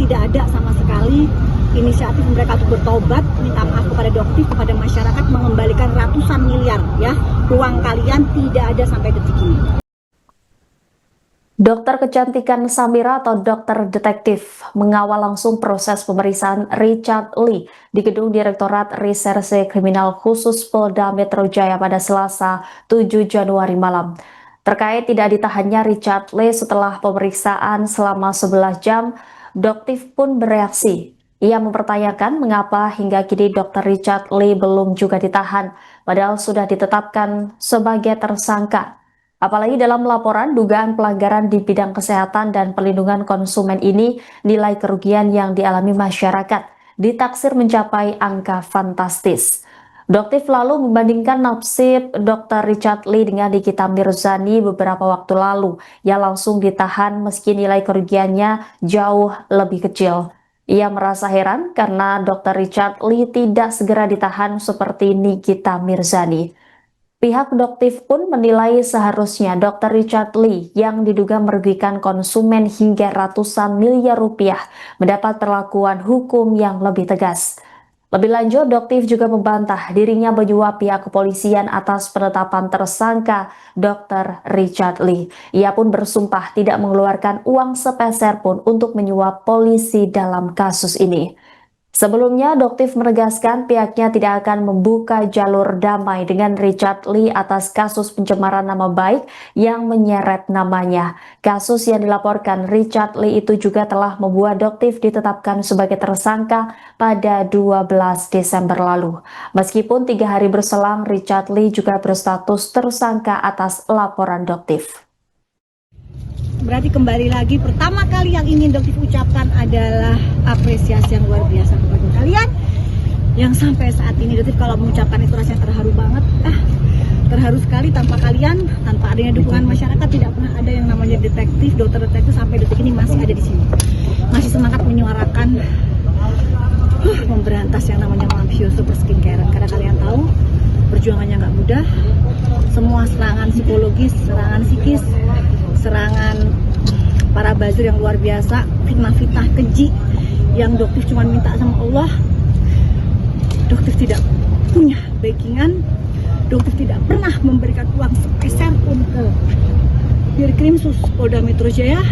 tidak ada sama sekali inisiatif mereka untuk bertobat, minta maaf kepada Doktif, kepada masyarakat, mengembalikan ratusan miliar ya. Uang kalian tidak ada sampai detik ini. Dokter kecantikan Samira atau dokter detektif mengawal langsung proses pemeriksaan Richard Lee di gedung Direktorat Reserse Kriminal Khusus Polda Metro Jaya pada Selasa 7 Januari malam. Terkait tidak ditahannya Richard Lee setelah pemeriksaan selama 11 jam, Doktif pun bereaksi. Ia mempertanyakan mengapa hingga kini Dr. Richard Lee belum juga ditahan, padahal sudah ditetapkan sebagai tersangka. Apalagi dalam laporan dugaan pelanggaran di bidang kesehatan dan perlindungan konsumen ini, nilai kerugian yang dialami masyarakat ditaksir mencapai angka fantastis. Doktif lalu membandingkan nasib Dr. Richard Lee dengan Nikita Mirzani beberapa waktu lalu yang langsung ditahan meski nilai kerugiannya jauh lebih kecil. Ia merasa heran karena Dr. Richard Lee tidak segera ditahan seperti Nikita Mirzani. Pihak Doktif pun menilai seharusnya Dr. Richard Lee yang diduga merugikan konsumen hingga ratusan miliar rupiah mendapat perlakuan hukum yang lebih tegas. Lebih lanjut, Doktif juga membantah dirinya menyuap pihak kepolisian atas penetapan tersangka Dr. Richard Lee. Ia pun bersumpah tidak mengeluarkan uang sepeser pun untuk menyuap polisi dalam kasus ini. Sebelumnya, Doktif menegaskan pihaknya tidak akan membuka jalur damai dengan Richard Lee atas kasus pencemaran nama baik yang menyeret namanya. Kasus yang dilaporkan Richard Lee itu juga telah membuat Doktif ditetapkan sebagai tersangka pada 12 Desember lalu. Meskipun 3 hari berselang, Richard Lee juga berstatus tersangka atas laporan Doktif. Berarti kembali lagi, pertama kali yang ingin Doktif ucapkan adalah apresiasi yang luar biasa kepada kalian yang sampai saat ini Doktif kalau mengucapkan itu rasanya terharu banget. Terharu sekali, tanpa kalian, tanpa adanya dukungan masyarakat tidak pernah ada yang namanya detektif, dokter detektif sampai detik ini masih ada di sini. Masih semangat menyuarakan memberantas yang namanya mafioso skincare. Karena kalian tahu perjuangannya nggak mudah. Semua serangan psikologis, serangan psikis, serangan para buzzer yang luar biasa, fitnah-fitnah keji yang Doktif cuma minta sama Allah. Doktif tidak punya backingan, Doktif tidak pernah memberikan uang sepeser pun ke Dirkrimsus Polda Metro Jaya.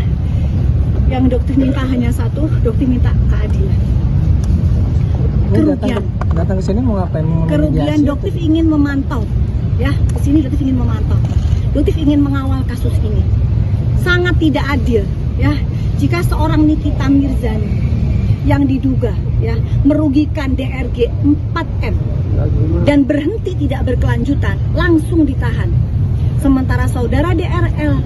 Yang Doktif minta hanya satu, Doktif minta keadilan. Kerugian. Datang ke sini mau ngapain? Kerugian Doktif ingin memantau, ya. Di sini Doktif ingin memantau. Doktif ingin mengawal kasus ini. Sangat tidak adil, ya, jika seorang Nikita Mirzani yang diduga ya merugikan DRG 4M dan berhenti tidak berkelanjutan langsung ditahan, sementara saudara DRL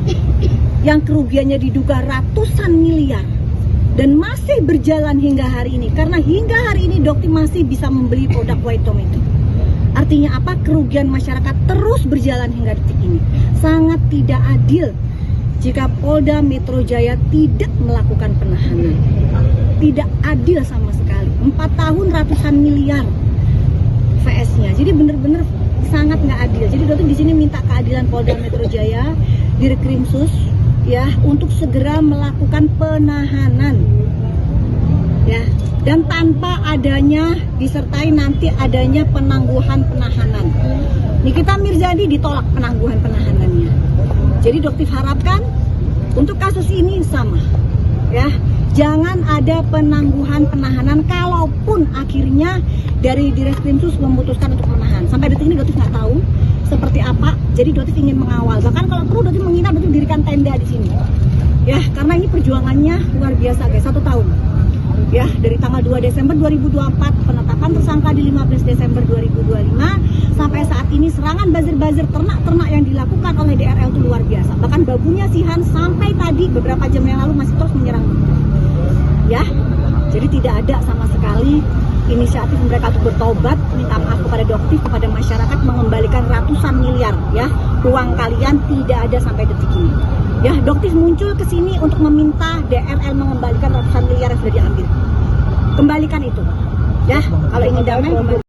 yang kerugiannya diduga ratusan miliar dan masih berjalan hingga hari ini, karena hingga hari ini Doktif masih bisa membeli produk White Tomato. Artinya apa? Kerugian masyarakat terus berjalan hingga detik ini. Sangat tidak adil jika Polda Metro Jaya tidak melakukan penahanan. Tidak adil sama sekali. 4 tahun ratusan miliar VS-nya. Jadi benar-benar sangat nggak adil. Jadi Doktif di sini minta keadilan Polda Metro Jaya, Dirkrimsus ya, untuk segera melakukan penahanan. Ya, dan tanpa adanya disertai nanti adanya penangguhan penahanan. Nikita Mirzani ditolak penangguhan penahanannya. Jadi Doktif harapkan untuk kasus ini sama, ya, jangan ada penangguhan penahanan kalaupun akhirnya dari Dirkrimsus memutuskan untuk menahan. Sampai detik ini Doktif nggak tahu seperti apa. Jadi Doktif ingin mengawal. Bahkan kalau perlu Doktif menginap, Doktif dirikan tenda di sini. Ya, karena ini perjuangannya luar biasa guys, 1 tahun. Ya, dari tanggal 2 Desember 2024, penetapan tersangka di 15 Desember 2025, sampai saat ini serangan buzzer-buzzer ternak-ternak yang dilakukan oleh DRL itu luar biasa. Bahkan babunya Sihan sampai tadi beberapa jam yang lalu masih terus menyerang. Ya, jadi tidak ada sama sekali inisiatif mereka untuk bertobat, minta maaf kepada Doktif, kepada masyarakat, mengembalikan ratusan miliar ya. Uang kalian tidak ada sampai detik ini. Ya, Doktif muncul ke sini untuk meminta DRL mengembalikan ratusan miliar yang sudah diambil. Kembalikan itu. Ya, kalau ingin damai kembali.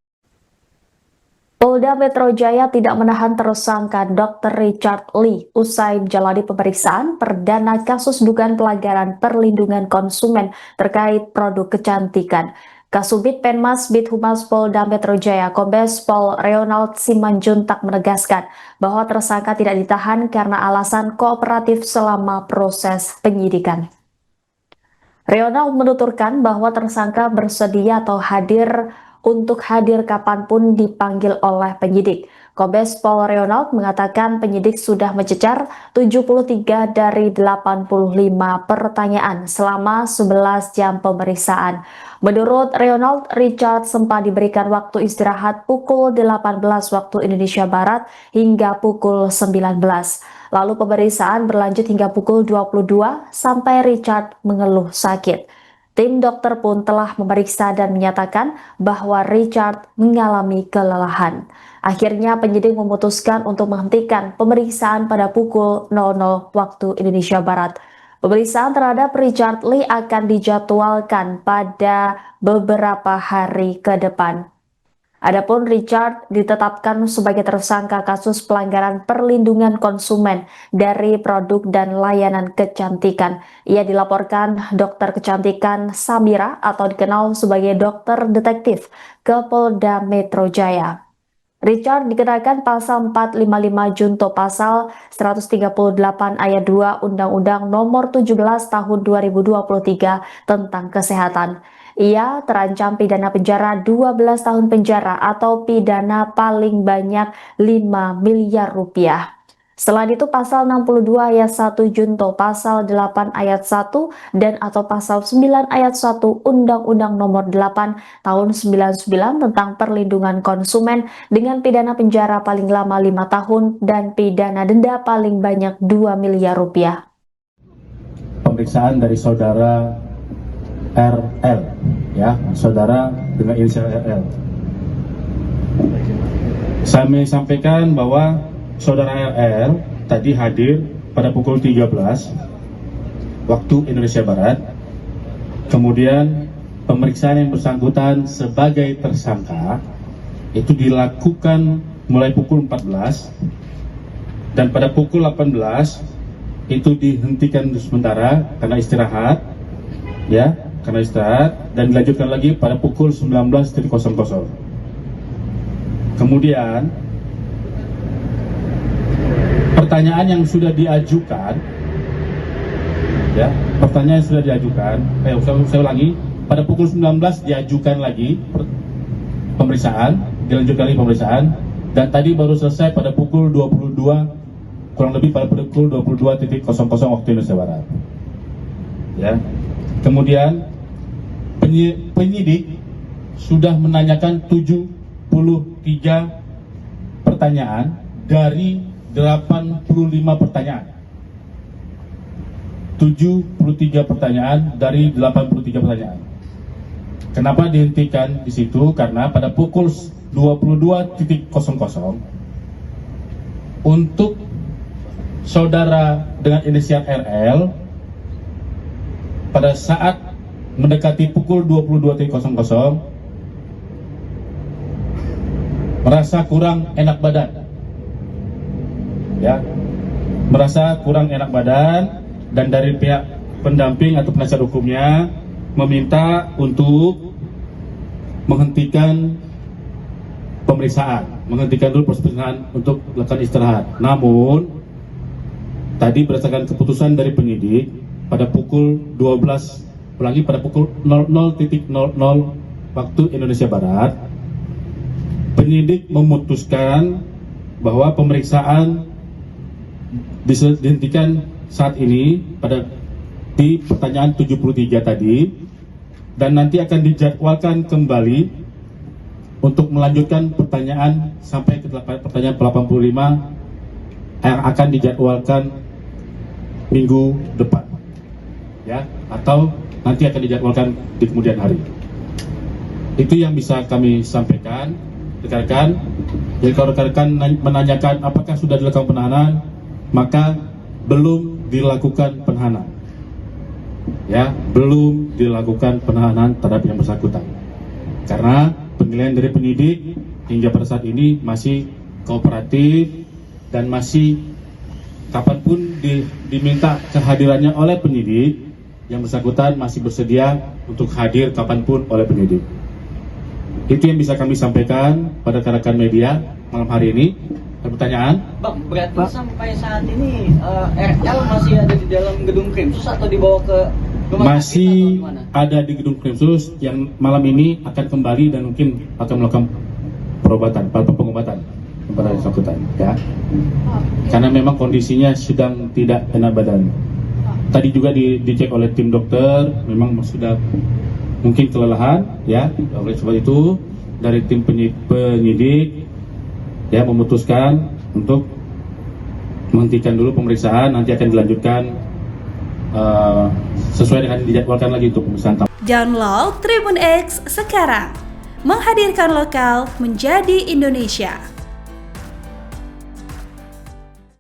Polda Metro Jaya tidak menahan tersangka Dr. Richard Lee usai menjalani pemeriksaan perdana kasus dugaan pelanggaran perlindungan konsumen terkait produk kecantikan. Kasubit Penmas Bid Humas Polda Metro Jaya, Kombes Pol Ronald Simanjuntak menegaskan bahwa tersangka tidak ditahan karena alasan kooperatif selama proses penyidikan. Ronald menuturkan bahwa tersangka bersedia atau untuk hadir kapanpun dipanggil oleh penyidik. Kombes Pol Ronald mengatakan penyidik sudah mencecar 73 dari 85 pertanyaan selama 11 jam pemeriksaan. Menurut Ronald, Richard sempat diberikan waktu istirahat pukul 18 waktu Indonesia Barat hingga pukul 19. Lalu pemeriksaan berlanjut hingga pukul 22 sampai Richard mengeluh sakit. Tim dokter pun telah memeriksa dan menyatakan bahwa Richard mengalami kelelahan. Akhirnya penyidik memutuskan untuk menghentikan pemeriksaan pada pukul 00 waktu Indonesia Barat. Pemeriksaan terhadap Richard Lee akan dijadwalkan pada beberapa hari ke depan. Adapun Richard ditetapkan sebagai tersangka kasus pelanggaran perlindungan konsumen dari produk dan layanan kecantikan. Ia dilaporkan dokter kecantikan Samira atau dikenal sebagai dokter detektif ke Polda Metro Jaya. Richard dikenakan pasal 455 junto pasal 138 ayat 2 Undang-Undang Nomor 17 Tahun 2023 tentang Kesehatan. Ia terancam pidana penjara 12 tahun penjara atau pidana paling banyak 5 miliar rupiah. Selain itu pasal 62 ayat 1 junto pasal 8 ayat 1 dan atau pasal 9 ayat 1 Undang-Undang Nomor 8 Tahun 99 tentang perlindungan konsumen dengan pidana penjara paling lama 5 tahun dan pidana denda paling banyak 2 miliar rupiah. Pemeriksaan dari saudara RL, ya, saudara dengan inisial RL. Saya sampaikan bahwa saudara RL tadi hadir pada pukul 13 waktu Indonesia Barat. Kemudian pemeriksaan yang bersangkutan sebagai tersangka itu dilakukan mulai pukul 14 dan pada pukul 18 itu dihentikan sementara karena istirahat, ya, karena istirahat dan dilanjutkan lagi pada pukul 19.00. Kemudian pertanyaan yang sudah diajukan, ya, pertanyaan yang sudah diajukan, saya ulangi, pada pukul 19 diajukan lagi pemeriksaan, dilanjutkan lagi pemeriksaan, dan tadi baru selesai pada pukul 22, kurang lebih pada pukul 22.00 waktu Indonesia Barat. Ya, kemudian penyidik sudah menanyakan 73 pertanyaan dari 85 pertanyaan. 73 pertanyaan dari 83 pertanyaan. Kenapa dihentikan di situ? Karena pada pukul 22.00 untuk saudara dengan inisial RL pada saat mendekati pukul 22.00 merasa kurang enak badan. Ya, merasa kurang enak badan dan dari pihak pendamping atau penasihat hukumnya meminta untuk menghentikan pemeriksaan, menghentikan dulu proses pemeriksaan untuk melakukan istirahat. Namun tadi berdasarkan keputusan dari penyidik pada pukul 12, ulangi pada pukul 00.00 waktu Indonesia Barat, penyidik memutuskan bahwa pemeriksaan dihentikan saat ini di pertanyaan 73 tadi, dan nanti akan dijadwalkan kembali untuk melanjutkan pertanyaan sampai ke pertanyaan 85 yang akan dijadwalkan minggu depan, ya, atau nanti akan dijadwalkan di kemudian hari. Itu yang bisa kami sampaikan, rekan-rekan. Jadi kalau rekan-rekan menanyakan apakah sudah dilakukan penahanan, maka belum dilakukan penahanan, ya, belum dilakukan penahanan terhadap yang bersangkutan, karena penilaian dari penyidik hingga pada saat ini masih kooperatif dan masih kapanpun diminta kehadirannya oleh penyidik, yang bersangkutan masih bersedia untuk hadir kapanpun oleh penyidik. Itu yang bisa kami sampaikan pada rekan-rekan media malam hari ini. Ada pertanyaan? Bang, berarti sampai saat ini RL masih ada di dalam gedung Krimsus atau dibawa ke rumah sakit Masih atau gimana? ada di gedung Krimsus yang malam ini akan kembali dan mungkin akan melakukan pengobatan kepada bersangkutan, ya. Karena memang kondisinya sedang tidak enak badan. Tadi juga dicek oleh tim dokter, memang sudah mungkin kelelahan, ya. Oleh sebab itu dari tim penyidik ya memutuskan untuk menghentikan dulu pemeriksaan, nanti akan dilanjutkan sesuai dengan dijadwalkan lagi untuk pemeriksaan. Download Tribun X sekarang, menghadirkan lokal menjadi Indonesia.